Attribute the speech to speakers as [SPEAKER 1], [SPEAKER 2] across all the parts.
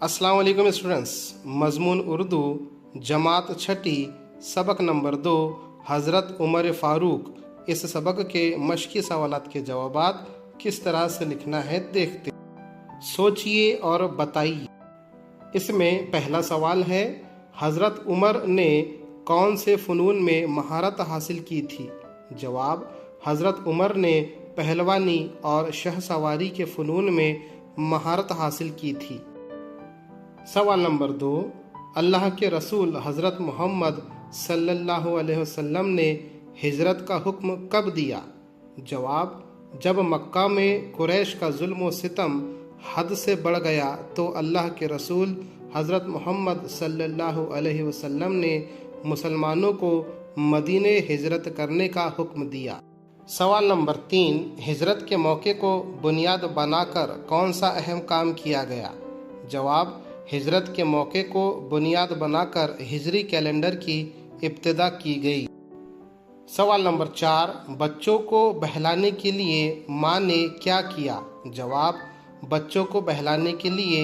[SPEAKER 1] अस्सलाम वालेकुम स्टूडेंट्स। मजमून उर्दू जमात छठी सबक नंबर 2 हज़रत उमर फ़ारूक। इस सबक के मशक़ी सवालात के जवाबात किस तरह से लिखना है देखते। सोचिए और बताइए। इसमें पहला सवाल है, हज़रत उमर ने कौन से फ़नून में महारत हासिल की थी? जवाब, हज़रत उमर ने पहलवानी और शहसवारी के फ़नून में महारत हासिल की थी। सवाल नंबर 2, अल्लाह के रसूल हज़रत मोहम्मद सल्लल्लाहु अलैहि वसल्लम ने हिजरत का हुक्म कब दिया? जवाब, जब मक्का में कुरैश का जुल्म व सितम हद से बढ़ गया तो अल्लाह के रसूल हज़रत मोहम्मद सल्लल्लाहु अलैहि वसल्लम ने मुसलमानों को मदीने हिजरत करने का हुक्म दिया। सवाल नंबर 3, हिजरत के मौके को बुनियाद बनाकर कौन सा अहम काम किया गया? जवाब, हिजरत के मौके को बुनियाद बनाकर हिजरी कैलेंडर की इब्तिदा की गई। सवाल नंबर 4, बच्चों को बहलाने के लिए माँ ने क्या किया? जवाब, बच्चों को बहलाने के लिए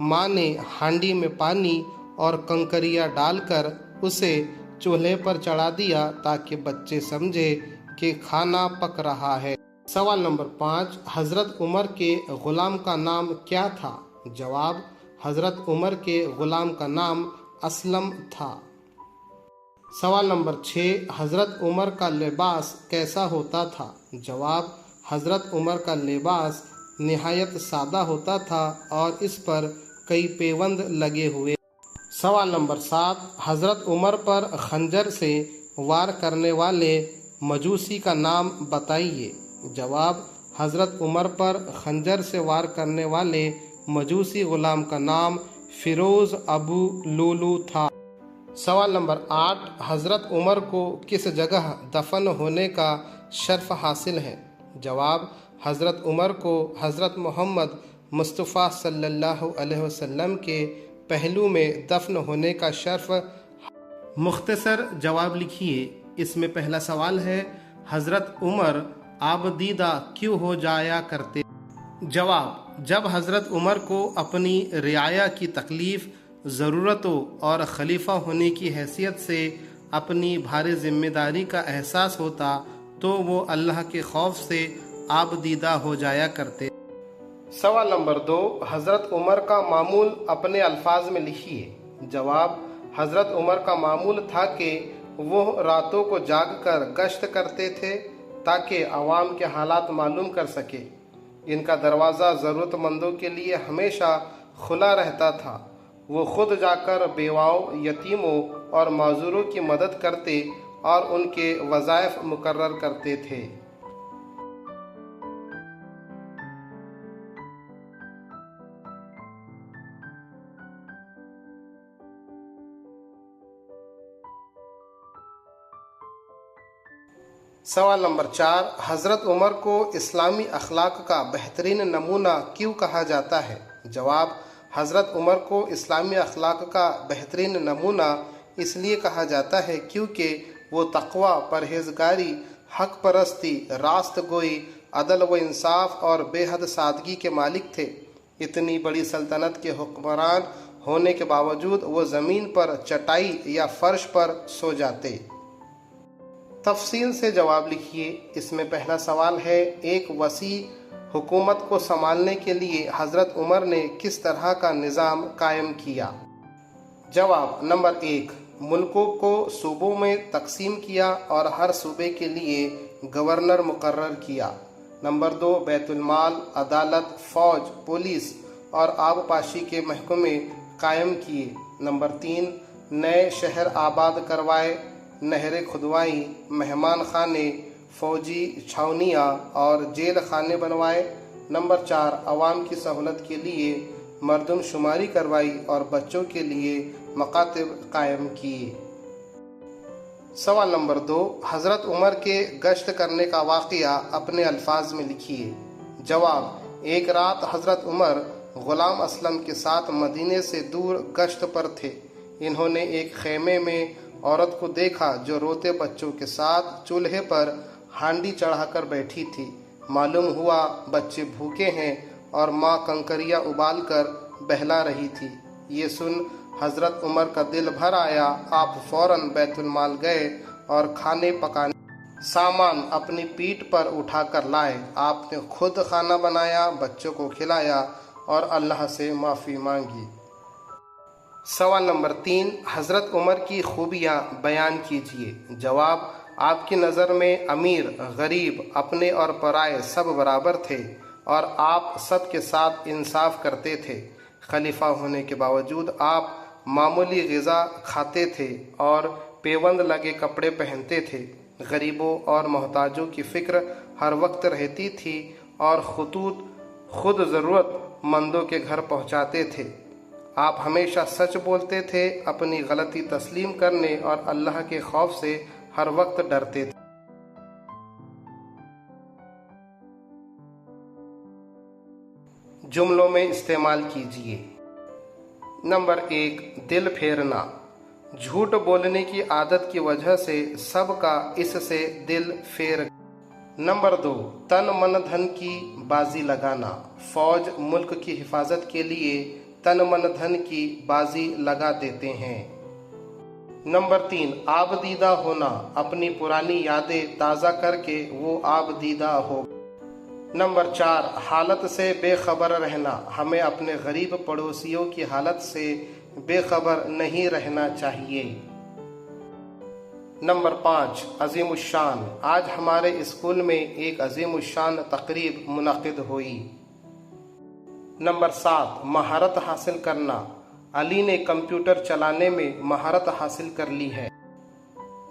[SPEAKER 1] माँ ने हांडी में पानी और कंकरिया डालकर उसे चूल्हे पर चढ़ा दिया ताकि बच्चे समझे कि खाना पक रहा है। सवाल नंबर 5, हज़रत उमर के ग़ुलाम का नाम क्या था? जवाब, हज़रत उमर के ग़ुलाम का नाम असलम था। सवाल नंबर 6, हज़रत उमर का लिबास कैसा होता था? जवाब, हज़रत उमर का लिबास निहायत सादा होता था और इस पर कई पेवंद लगे हुए। सवाल नंबर 7, हज़रत उमर पर खंजर से वार करने वाले मजूसी का नाम बताइए। जवाब, हज़रत उमर पर खंजर से वार करने वाले मजूसी ग़ुलाम का नाम फ़िरोज़ अबू लूलू था। सवाल नंबर 8, हज़रत उमर को किस जगह दफन होने का शर्फ हासिल है? जवाब, हज़रत उमर को हज़रत मोहम्मद मुस्तफ़ा सल्लल्लाहु अलैहि वसल्लम के पहलू में दफन होने का शर्फ। मुख्तसर जवाब लिखिए। इसमें पहला सवाल है, हज़रत उमर आबदीदा क्यों हो जाया करते? जवाब, जब हज़रत उमर को अपनी रियाया की तकलीफ़, ज़रूरतों और खलीफा होने की हैसियत से अपनी भारी ज़िम्मेदारी का एहसास होता तो वो अल्लाह के खौफ से आबदीदा हो जाया करते। सवाल नंबर 2, हज़रत उमर का मामूल अपने अल्फाज में लिखिए। जवाब, हज़रत उमर का मामूल था कि वो रातों को जाग कर गश्त करते थे ताकि आवाम के हालात मालूम कर सके। इनका दरवाज़ा ज़रूरतमंदों के लिए हमेशा खुला रहता था। वो खुद जाकर बेवाओं, यतीमों और माजूरों की मदद करते और उनके वज़ाइफ मुकर्रर करते थे। सवाल नंबर 4, हज़रत उमर को इस्लामी अखलाक का बेहतरीन नमूना क्यों कहा जाता है? जवाब, हज़रत उमर को इस्लामी अखलाक का बेहतरीन नमूना इसलिए कहा जाता है क्योंकि वो तक़वा, परहेज़गारी, हक़ परस्ती, रास्त गोई, अदल व इंसाफ और बेहद सादगी के मालिक थे। इतनी बड़ी सल्तनत के हुक्मरान होने के बावजूद वो ज़मीन पर चटाई या फ़र्श पर सो जाते। तफसील से जवाब लिखिए। इसमें पहला सवाल है, एक वसी हुकूमत को संभालने के लिए हज़रत उमर ने किस तरह का निज़ाम कायम किया? जवाब, नंबर 1, मुल्कों को सूबों में तकसीम किया और हर सूबे के लिए गवर्नर मुकर्रर किया। नंबर 2, बैतुल-माल, अदालत, फ़ौज, पुलिस और आबपाशी के महकमे कायम किए। नंबर 3, नए शहर आबाद करवाए, नहरें खुदवाई, मेहमान खाने, फ़ौजी छावनियाँ और जेल खाने बनवाए। नंबर 4, आवाम की सहूलत के लिए मरदमशुमारी करवाई और बच्चों के लिए मकातिब कायम किए। सवाल नंबर 2, हज़रत उमर के गश्त करने का वाक़या अपने अल्फाज में लिखिए। जवाब, एक रात हज़रत उमर ग़ुलाम असलम के साथ मदीने से दूर गश्त पर थे। इन्होंने एक खेमे में औरत को देखा जो रोते बच्चों के साथ चूल्हे पर हांडी चढ़ाकर बैठी थी। मालूम हुआ बच्चे भूखे हैं और माँ कंकरिया उबालकर बहला रही थी। ये सुन हजरत उमर का दिल भर आया। आप फौरन बैतुल माल गए और खाने पकाने सामान अपनी पीठ पर उठाकर लाए। आपने खुद खाना बनाया, बच्चों को खिलाया और अल्लाह से माफ़ी मांगी। सवाल नंबर 3, हज़रत उमर की खूबियाँ बयान कीजिए। जवाब, आपकी नज़र में अमीर, गरीब, अपने और पराए सब बराबर थे और आप सब के साथ इंसाफ करते थे। खलीफा होने के बावजूद आप मामूली ग़िज़ा खाते थे और पेबंद लगे कपड़े पहनते थे। गरीबों और मोहताजों की फ़िक्र हर वक्त रहती थी और खुद ज़रूरतमंदों के घर पहुंचाते थे। आप हमेशा सच बोलते थे, अपनी गलती तस्लीम करने और अल्लाह के खौफ से हर वक्त डरते थे। जुमलों में इस्तेमाल कीजिए। नंबर 1, दिल फेरना। झूठ बोलने की आदत की वजह से सबका इससे दिल फेर। नंबर 2, तन मन धन की बाजी लगाना। फौज मुल्क की हिफाजत के लिए तन मन धन की बाजी लगा देते हैं। नंबर 3, आबदीदा होना। अपनी पुरानी यादें ताज़ा करके वो आबदीदा हो। नंबर 4, हालत से बेखबर रहना। हमें अपने गरीब पड़ोसियों की हालत से बेखबर नहीं रहना चाहिए। नंबर 5, अज़ीमुश्शान। आज हमारे स्कूल में एक अज़ीमुश्शान तकरीब मुनक़िद हुई। नंबर 7, महारत हासिल करना। अली ने कंप्यूटर चलाने में महारत हासिल कर ली है।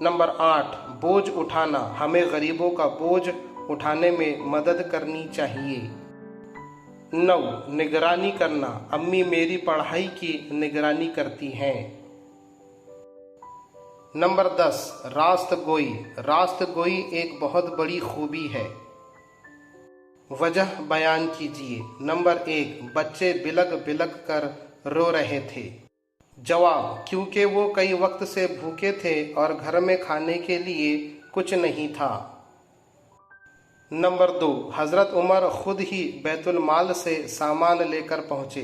[SPEAKER 1] नंबर 8, बोझ उठाना। हमें गरीबों का बोझ उठाने में मदद करनी चाहिए। 9, निगरानी करना। अम्मी मेरी पढ़ाई की निगरानी करती हैं। नंबर 10, रास्तगोई। रास्तगोई एक बहुत बड़ी खूबी है। वजह बयान कीजिए। नंबर 1, बच्चे बिलक बिलक कर रो रहे थे। जवाब, क्योंकि वो कई वक्त से भूखे थे और घर में खाने के लिए कुछ नहीं था। नंबर 2, हज़रत उमर खुद ही बैतुल माल से सामान लेकर पहुँचे।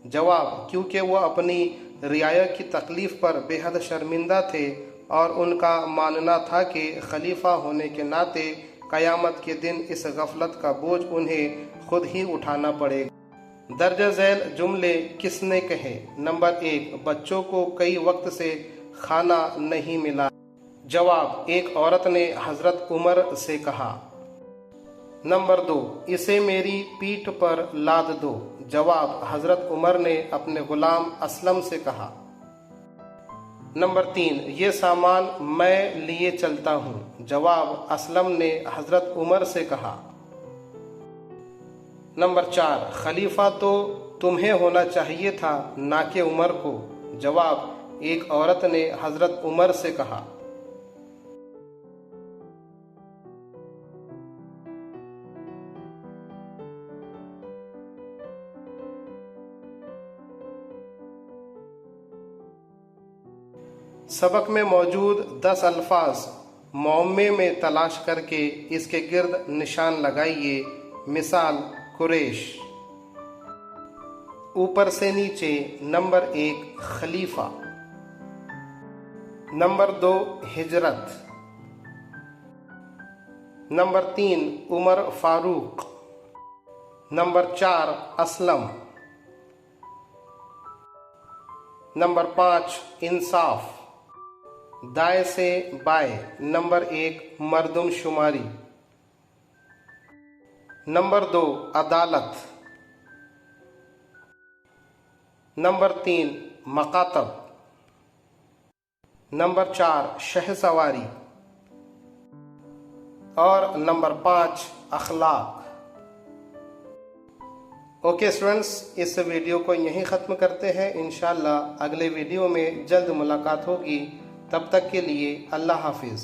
[SPEAKER 1] जवाब, क्योंकि वो अपनी रियाया की तकलीफ़ पर बेहद शर्मिंदा थे और उनका मानना था कि खलीफा होने के नाते क़यामत के दिन इस गफलत का बोझ उन्हें खुद ही उठाना पड़ेगा। दर्ज झैल जुमले किसने कहे? नंबर 1, बच्चों को कई वक्त से खाना नहीं मिला। जवाब, एक औरत ने हज़रत उमर से कहा। नंबर 2, इसे मेरी पीठ पर लाद दो। जवाब, हज़रत उमर ने अपने गुलाम असलम से कहा। नंबर 3, ये सामान मैं लिए चलता हूँ। जवाब, असलम ने हज़रत उमर से कहा। नंबर 4, खलीफा तो तुम्हें होना चाहिए था, ना कि उमर को। जवाब, एक औरत ने हज़रत उमर से कहा। सबक में मौजूद 10 अल्फाज मौमे में तलाश करके इसके गिर्द निशान लगाइए। मिसाल, कुरैश। ऊपर से नीचे। नंबर 1, खलीफा। नंबर 2, हिजरत। नंबर 3, उमर फारूक। नंबर 4, असलम। नंबर 5, इंसाफ। दाएं से बाएं। नंबर 1, मर्दम शुमारी। नंबर 2, अदालत। नंबर 3, मकातब। नंबर 4, शहसवारी। और नंबर 5, अखलाक। ओके स्टूडेंट्स, इस वीडियो को यहीं ख़त्म करते हैं। इंशाल्लाह अगले वीडियो में जल्द मुलाकात होगी। तब तक के लिए अल्लाह हाफिज़।